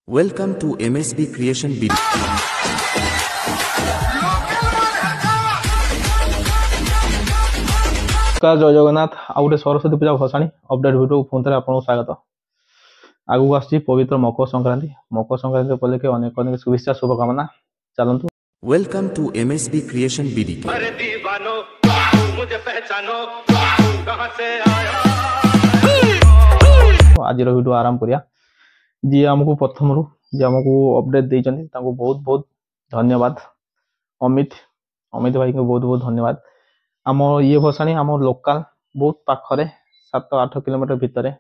Welcome to MSB Creation Video. जय जगन्नाथ आ गए सरस्वती पूजा भसाणी update video पुणी थे आपको स्वागत। आगू आसी पवित्र मकर संक्रांति उपलक्षे अनेक अनेक शुभेच्छा शुभकामना। चलतु Welcome to MSB Creation BD. अरे दीवानो मुझे पहचानो कहां से आया। आज भिडियो आरंभ करिया। जी आमको प्रथम रू जी आमको अपडेट देइचंती तांको बहुत बहुत धन्यवाद। अमित भाई को बहुत बहुत धन्यवाद। आम ये भसाणी आम लोकल बहुत पाखरे 7-8 किलोमीटर भितर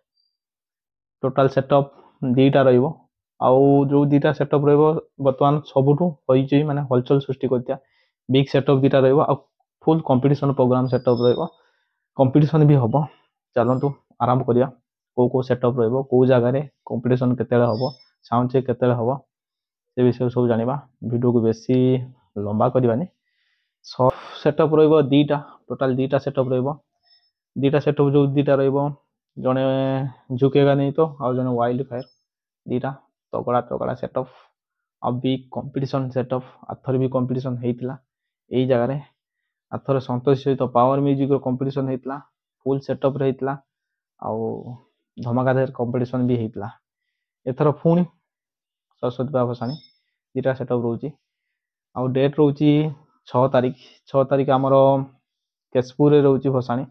टोटाल सेटअप दीटा रहिबो आउ जो दीटा सेटअप रहिबो वर्तमान सबुठू होइची माने हलचल सृष्टि करतिया बिग सेटअप दीटा रहिबो आ फुल कंपटीशन प्रोग्राम सेटअप रहिबो। कंपटीशन भी हबो। चलंतु आरंभ करिया। को सेटअप रहिबो को जगह रे कंपटीशन केतेले हबो साउंड चेक केतेले हबो से विषय सब जानिबा। वीडियो को बेसी लंबा करबानी। सब सेटअप रहिबो दीटा टोटाल दीटा सेटअप रहिबो। दीटा सेटअप जो दीटा रहिबो जने झुकेगा नहीं तो और जने वाइल्ड फायर दीटा तगड़ा सेटअप अभी कंपटीशन सेटअप आथर भी कंपटीशन हेइतला एई जगह रे आथर संतोष सहित पावर म्यूजिक रो कंपटीशन हेइतला फुल सेटअप रहितला आ धमाकादार कंपटीशन भी हेइतला। एथर पुणी सरस्वती पूजा भसाणी दीटा सेटअप रोची आ डेट रोची 6 तारीख आमर केशपुर रे रोची भसाणी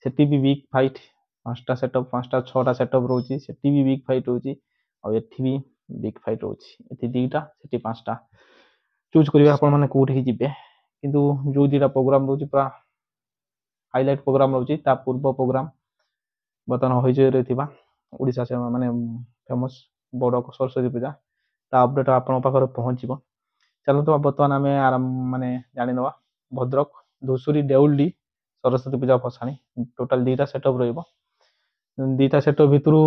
सेठी भी बिग फाइट 5टा सेटअप 6टा सेटअप रोची सेठी भी बिग फाइट रोची आ एठी भी बिग फाइट रोची एठी दीटा सेठी 5टा चूज करिवे आपण माने कोठी जिबे किंतु जो दीटा प्रोग्राम रोची पूरा हाईलाइट प्रोग्राम रोची ता पूर्व प्रोग्राम बतन होइजे रे थिबा ओडिसा से माने फेमस बड़ सरस्वती पूजा ता अपडेट आपण पाखर पहुंचीबो। चलो तो बर्तमान आम आराम माने जानी नवा भद्रक धुसुरी देउलडी सरस्वती पूजा भसाणी टोटाल दीटा सेटअप रहिबो। दीटा सेटअप भितरु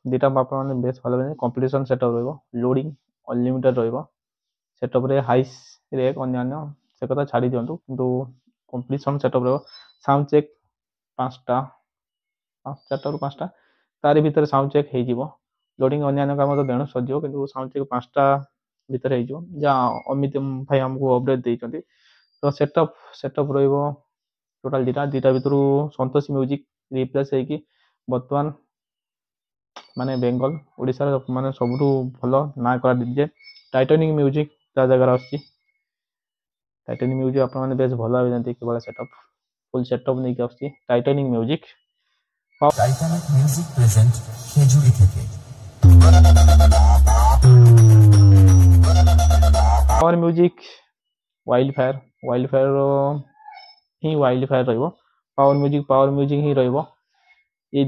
दीटा आपण माने बेस भलो कंपटीशन सेटअप रहिबो लोडिंग अनलिमिटेड रहिबो सेटअप रे हाइस रे अन्य से कथा छाडी दियंतु किंतु कंपटीशन सेटअप रहिबो। साउंड चेक 5टा 4टा तारि भीतर साउंड चेक हे जिवो लोडिंग अन्य काम तो देणु सजियो किंतु साउंड चेक 5टा भीतर हे जो जा अमित भाई हमको अपडेट देइचंती तो सेटअप रहिबो टोटाल दीटा भितरु संतोष म्यूजिक रिप्लेस हे कि वर्तमान माने बेंगल ओडिसा माने सबुठू भलो ना करा डीजे टाइटैनिक म्यूजिक ता जगह आछि। टाइटैनिक म्यूजिक आपण माने बेस भलो आ जानती केवल सेटअप फुल सेटअप नै कि आछि टाइटैनिक म्यूजिक प्रेजेंट खेजुरी থেকে पावर म्यूजिक वाइल्ड फायर ही वाइल्ड फायर रहिबो पावर म्यूजिक ही रहिबो। ये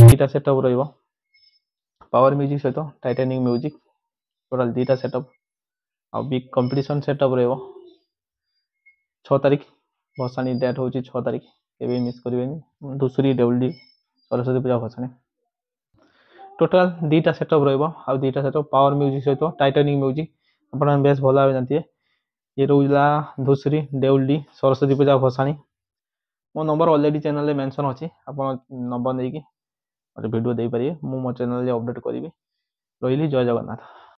दीटा सेटअप रहिबो पावर म्यूजिक सहित टाइटैनिक म्यूजिक टोटल दीटा सेटअप आ बिग कंपटीशन सेटअप रहिबो। 6 तारीख भसाणी डेट होची 6 तारीख केबे मिस करिवेनी धुसुरी देउलडी सरस्वती पूजा भसाणी टोटल दीटा सेटअप रहिबो आ दीटा सेटअप पावर म्यूजिक सहित टाइटैनिक म्यूजिक आपण बेस भला आ जानती ये रोजला धुसुरी देउलडी सरस्वती पूजा भसाणी मो नंबर ऑलरेडी चैनल रे मेंशन अछि आपण नंबर देकी वीडियो दे पारिए मो चैनल रे अपडेट करिवि। रहिली जय जगन्नाथ।